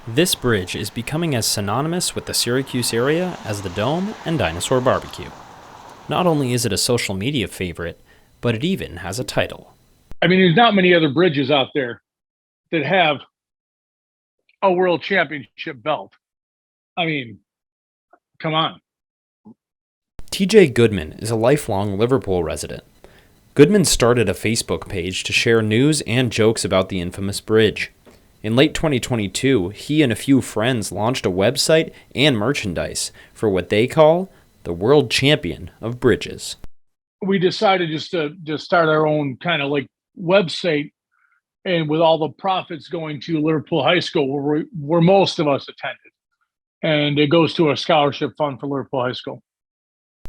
This bridge is becoming as synonymous with the Syracuse area as the Dome and Dinosaur Barbecue. Not only is it a social media favorite, but it even has a title. I mean, there's not many other bridges out there that have a world championship belt. I mean, come on. TJ Goodman is a lifelong Liverpool resident. Goodman started a Facebook page to share news and jokes about the infamous bridge. In late 2022, he and a few friends launched a website and merchandise for what they call the World Champion of Bridges. We decided just to start our own kind of like website, and with all the profits going to Liverpool High School, where most of us attended. And it goes to a scholarship fund for Liverpool High School.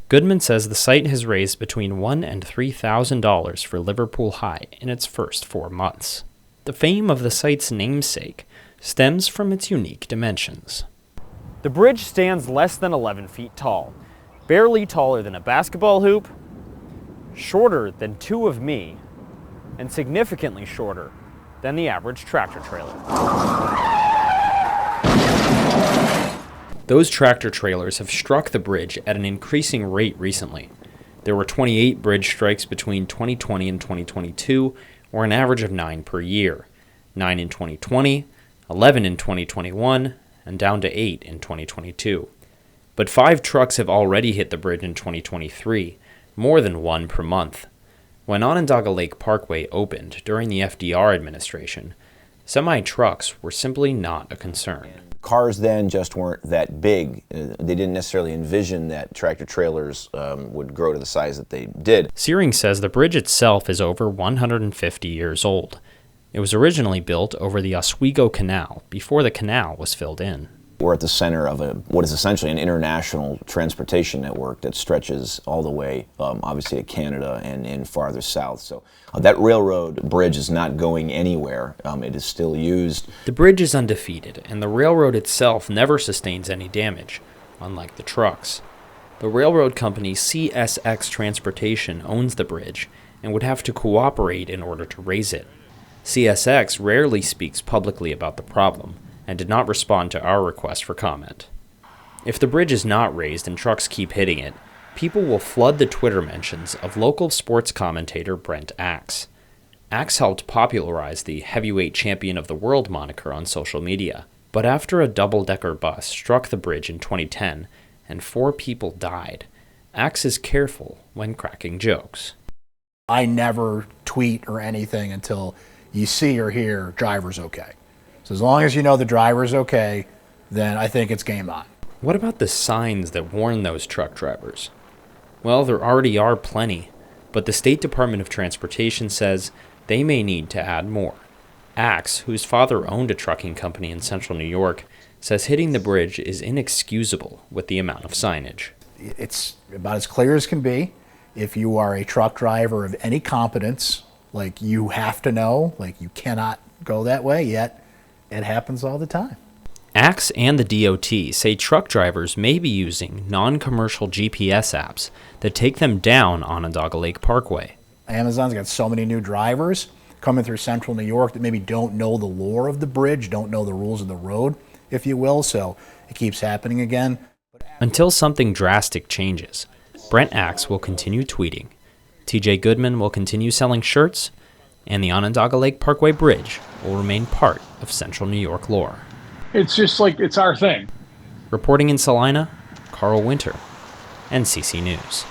Goodman says the site has raised between $1,000 and $3,000 for Liverpool High in its first 4 months. The fame of the site's namesake stems from its unique dimensions. The bridge stands less than 11 feet tall, barely taller than a basketball hoop, shorter than 2 of me, and significantly shorter than the average tractor trailer. Those tractor trailers have struck the bridge at an increasing rate recently. There were 28 bridge strikes between 2020 and 2022, or an average of 9 per year. 9 in 2020, 11 in 2021, and down to 8 in 2022. But 5 trucks have already hit the bridge in 2023, more than 1 per month. When Onondaga Lake Parkway opened during the FDR administration, semi-trucks were simply not a concern. Cars then just weren't that big. They didn't necessarily envision that tractor trailers would grow to the size that they did. Searing says the bridge itself is over 150 years old. It was originally built over the Oswego Canal before the canal was filled in. We're at the center of what is essentially an international transportation network that stretches all the way, obviously, to Canada and in farther south. So that railroad bridge is not going anywhere. It is still used. The bridge is undefeated, and the railroad itself never sustains any damage, unlike the trucks. The railroad company CSX Transportation owns the bridge and would have to cooperate in order to raise it. CSX rarely speaks publicly about the problem, and did not respond to our request for comment. If the bridge is not raised and trucks keep hitting it, people will flood the Twitter mentions of local sports commentator Brent Axe. Axe helped popularize the heavyweight champion of the world moniker on social media, but after a double-decker bus struck the bridge in 2010 and 4 people died, Axe is careful when cracking jokes. I never tweet or anything until you see or hear driver's okay. So as long as you know the driver's okay, then I think it's game on. What about the signs that warn those truck drivers? Well, there already are plenty, but the State Department of Transportation says they may need to add more. Axe, whose father owned a trucking company in central New York, says hitting the bridge is inexcusable with the amount of signage. It's about as clear as can be. If you are a truck driver of any competence, like you have to know, like you cannot go that way, yet it happens all the time. Axe and the DOT say truck drivers may be using non-commercial GPS apps that take them down Onondaga Lake Parkway. Amazon's got so many new drivers coming through central New York that maybe don't know the lore of the bridge, don't know the rules of the road, if you will, so it keeps happening again. Until something drastic changes, Brent Axe will continue tweeting, TJ Goodman will continue selling shirts, and the Onondaga Lake Parkway Bridge will remain part of central New York lore. It's just like, it's our thing. Reporting in Salina, Carl Winter, NCC News.